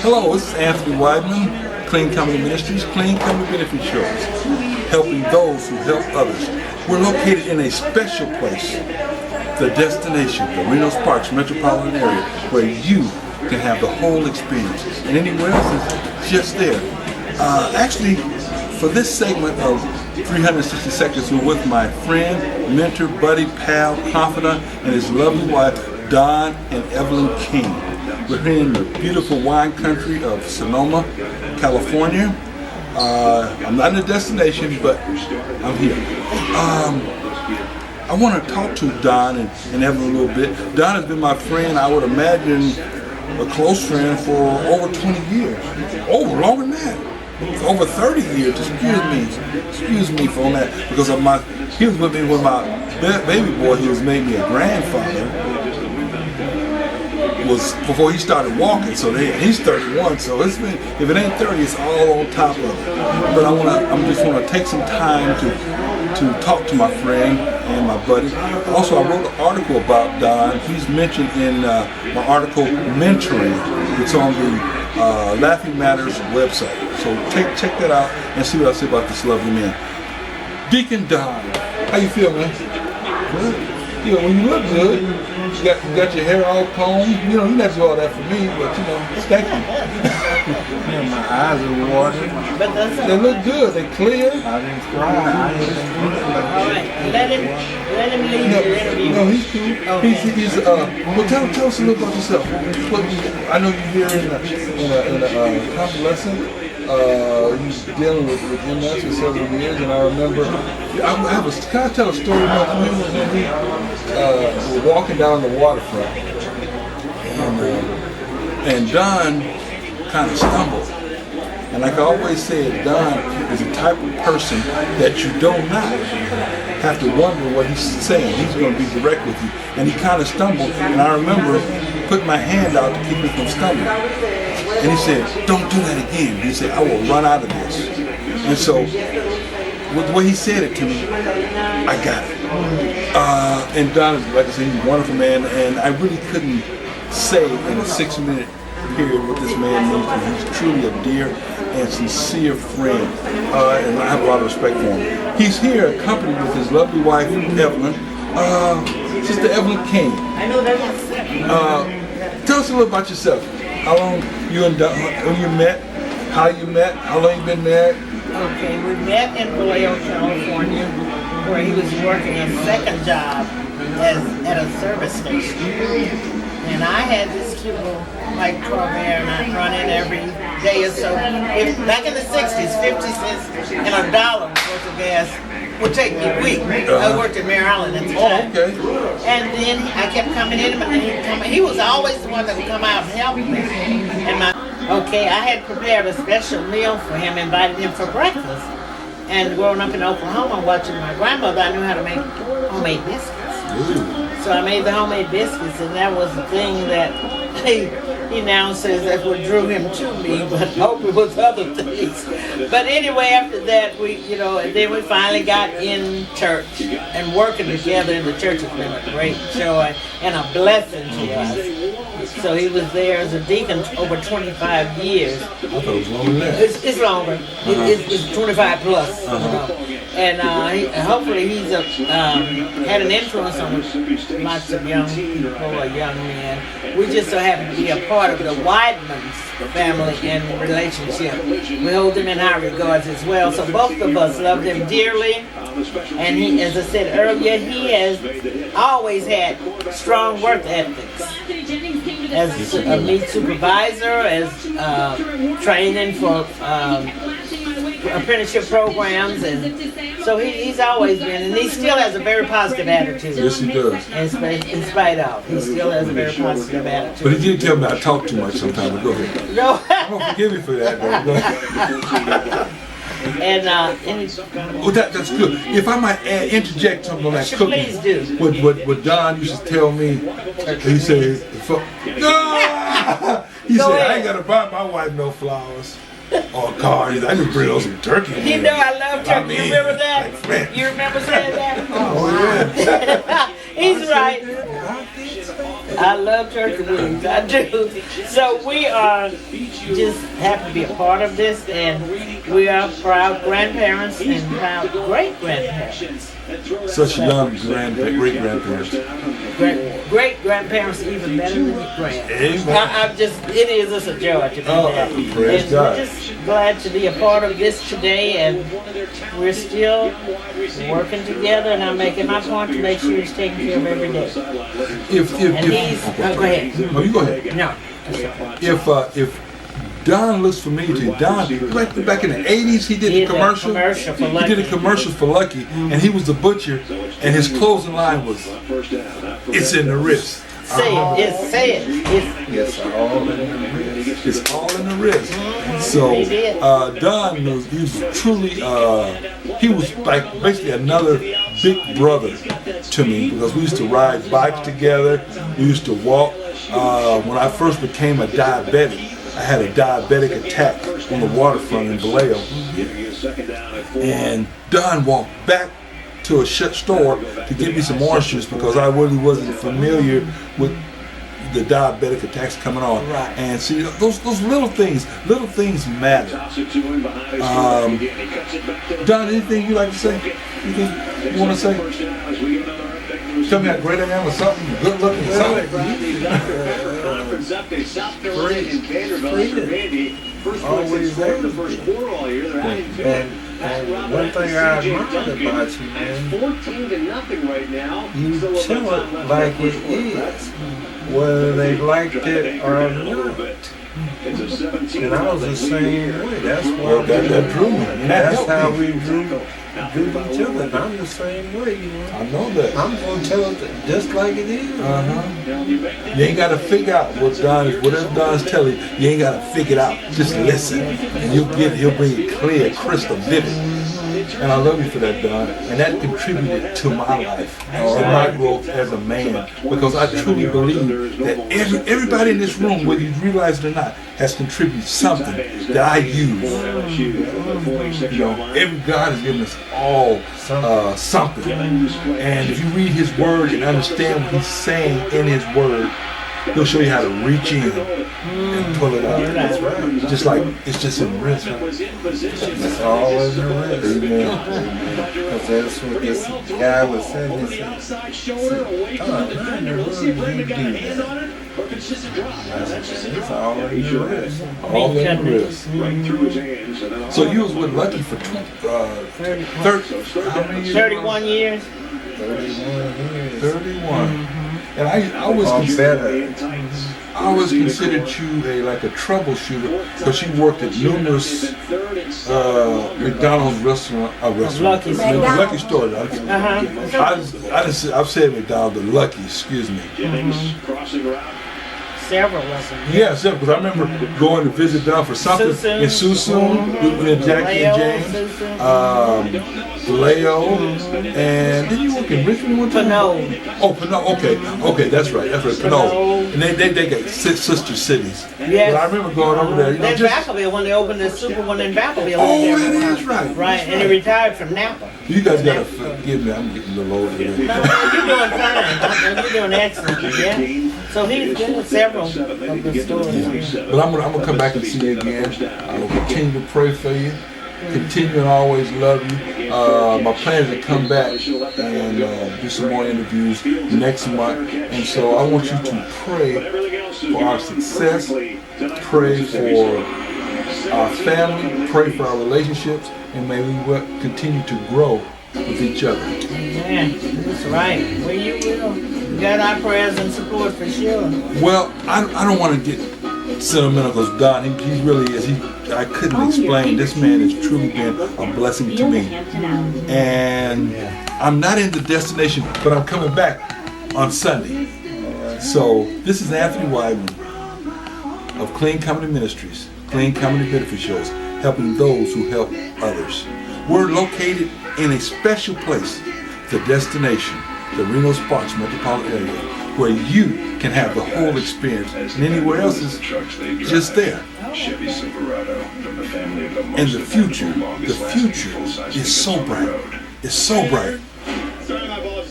Hello, this is Anthony Weidman, Clean Company Ministries, Clean Company Benefit Shows, helping those who help others. We're located in a special place, the destination, the Reno Sparks metropolitan area, where you can have the whole experience. And anywhere else is just there. Actually, for this segment of 360 Seconds, we're with my friend, mentor, buddy, pal, confidant, and his lovely wife, Don and Evelyn King. We're here in the beautiful wine country of Sonoma, California. I'm not in the destination, but I'm here. I want to talk to Don and Evelyn a little bit. Don has been my friend, I would imagine, a close friend for over 20 years. Oh, longer than that. Over 30 years, excuse me for that, because of he was with me when my baby boy, he was made me a grandfather, was before he started walking, so he's 31, so it's been, if it ain't 30, it's all on top of it. But I just want to take some time to talk to my friend and my buddy. Also, I wrote an article about Don. He's mentioned in my article, Mentoring. It's on the Laughing Matters website. So check that out and see what I say about this lovely man. Deacon Don, how you feel, man? Good. You know, when you look good, you got your hair all combed. You know, you don't have to do all that for me, but you know, thank you. Yeah, my eyes are watering. But that's They look good. They clear. I didn't cry. I didn't think all right. Let him lead your interview. No, he's cool. Okay. He's well, tell us a little about yourself. I know you're here in a convalescent. He's dealing with MS for several years, and I remember. Can I tell a story about me when we were walking down the waterfront, and Don kind of stumbled. And like I always said, Don is the type of person that you do not have to wonder what he's saying. He's going to be direct with you. And he kind of stumbled, and I remember putting my hand out to keep him from stumbling. And he said, "Don't do that again." He said, "I will run out of this." And so, with the way he said it to me, I got it. And Don is, like I said, he's a wonderful man, and I really couldn't say in a 6-minute period what this man means to me. He's truly a dear and sincere friend, and I have a lot of respect for him. He's here accompanied with his lovely wife, Evelyn, Sister Evelyn King. I know that's Tell us a little about yourself. How long you and Don, when you met, how you met, how long you been married? okay. We met in Vallejo, California, where he was working a second job at a service station. And I had this cute little white Corvair, and I'd run in every day or so. Back in the 60s, 50 cents and $1 worth of gas would take me a week. I worked in Maryland at the time. Oh, okay. And then I kept coming in, and he was always the one that would come out and help me. And I had prepared a special meal for him, invited him for breakfast. And growing up in Oklahoma, watching my grandmother, I knew how to make homemade biscuits. Ooh. So I made the homemade biscuits, and that was the thing that he now says that's what drew him to me, but I hope it was other things. But anyway, after that, and then we finally got in church and working together in the church has been a great joy and a blessing to us. So he was there as a deacon over 25 years. I thought it was longer than that. It's longer. It's 25 plus. And hopefully he's had an influence on lots of young people or young men. We just so happen to be a part of the Weidman's family and relationship. We hold him in high regards as well. So both of us love him dearly. And he, as I said earlier, he has always had strong work ethics. As a meat supervisor, as training for apprenticeship programs, and so he's always been, and he still has a very positive attitude. Yes, he does. In spite of, he still has a very positive attitude. But he did tell me I talk too much sometimes. But go ahead. No. Don't forgive me for that, though. Go ahead. And well, that's good. If I might interject something on that cooking, please do. What Don used to tell me, he said, no! He said, I ain't got to buy my wife no flowers or cards. I just bring her some turkey. You know I love turkey. You remember that? Like you remember saying that? Oh, yeah. He's right. I love turkey wings. I do. So we are just happy to be a part of this, and we are proud grandparents and proud great grandparents. Such young great grandparents. Great grandparents even better than your grand. Amen. It's a joy to be there. Praise And God. we're just glad to be a part of this today, and we're still working together, and I'm making my point to make sure he's taken care of every day. Go ahead. No, you go ahead. No. If Don looks familiar to you, Don, back in the 80s, he did a commercial. For Lucky. He did a commercial for Lucky, and he was the butcher, and his closing line was, "It's in the wrist." Say it. It's all in the wrist. It's all in the wrist. So Don was truly he was like basically another big brother to me, because we used to ride bikes together. We used to walk. When I first became a diabetic, I had a diabetic attack on the waterfront in Vallejo, and Don walked back to a shut store to get me some orange juice because I really wasn't familiar with the diabetic attacks coming on. Right. And see, those little things matter. Don, anything you like to say? Anything you want to say? Tell me how great I am or something, good looking or something. Always there. And one thing I admire about you, man, you tell it like it is, whether they liked it or not. And I was the same way. That's why that drew me. That's how we drew each other. And I'm the same way, you know. I know that. I'm gonna tell it just like it is. You ain't gotta figure out whatever Don's telling you. You ain't gotta figure it out. Just listen, and he'll bring it clear, crystal, vivid. And I love you for that, Don. And that contributed to my life and my growth as a man, because I truly believe that everybody in this room, whether you realize it or not, has contributed something that I use. You know, every God has given us all something. And if you read His Word and understand what He's saying in His Word, He'll show you how to reach in and pull it out. That's right. Just like it's just in the wrist. It's all in the wrist. Amen. Because that's what this guy was saying. He said, "God, how in the world do you do that?" It's all in the wrist. All in the wrist. So you was with Lucky for 31 years. 31 years. 31. And I always considered you a troubleshooter, because you worked at numerous McDonald's Lucky store. I've said McDonald's, but Lucky, excuse me. Several lessons. Yeah, several. Because I remember going to visit Don for something in Susun with Jackie and James, Leo, and did you work in Richmond one time? Pinole. Oh, Pinole. Okay, that's right. Pinole. And they got sister cities. Yes. But I remember going over there. Then Vacaville, when they opened the super one in Vacaville. Oh, that is right. Right, and he retired from Napa. You guys gotta forgive me. I'm getting a little older. No, you're doing fine. You're doing excellent. Yeah. So he's doing several of the stories. But I'm gonna come back and see you again. I will continue to pray for you. Continue and always love you. My plan is to come back and do some more interviews next month. And so I want you to pray for our success, pray for our family, pray for our relationships, and may we continue to grow with each other. Amen. That's right. Well, you will. You got our prayers and support for sure. Well, I don't want to get sentimental, because Don, he really is. I couldn't explain. This man has truly been a blessing to me. And I'm not in the destination, but I'm coming back on Sunday. So this is Anthony Wyman of Clean Comedy Ministries, Clean Comedy Benefit Shows, helping those who help others. We're located in a special place, the destination, the Reno Sparks metropolitan area, where you can have the whole experience, and anywhere else is just there. And the future is so bright. It's so bright.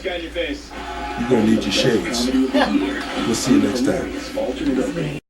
you're going to need your shades. We'll see you next time.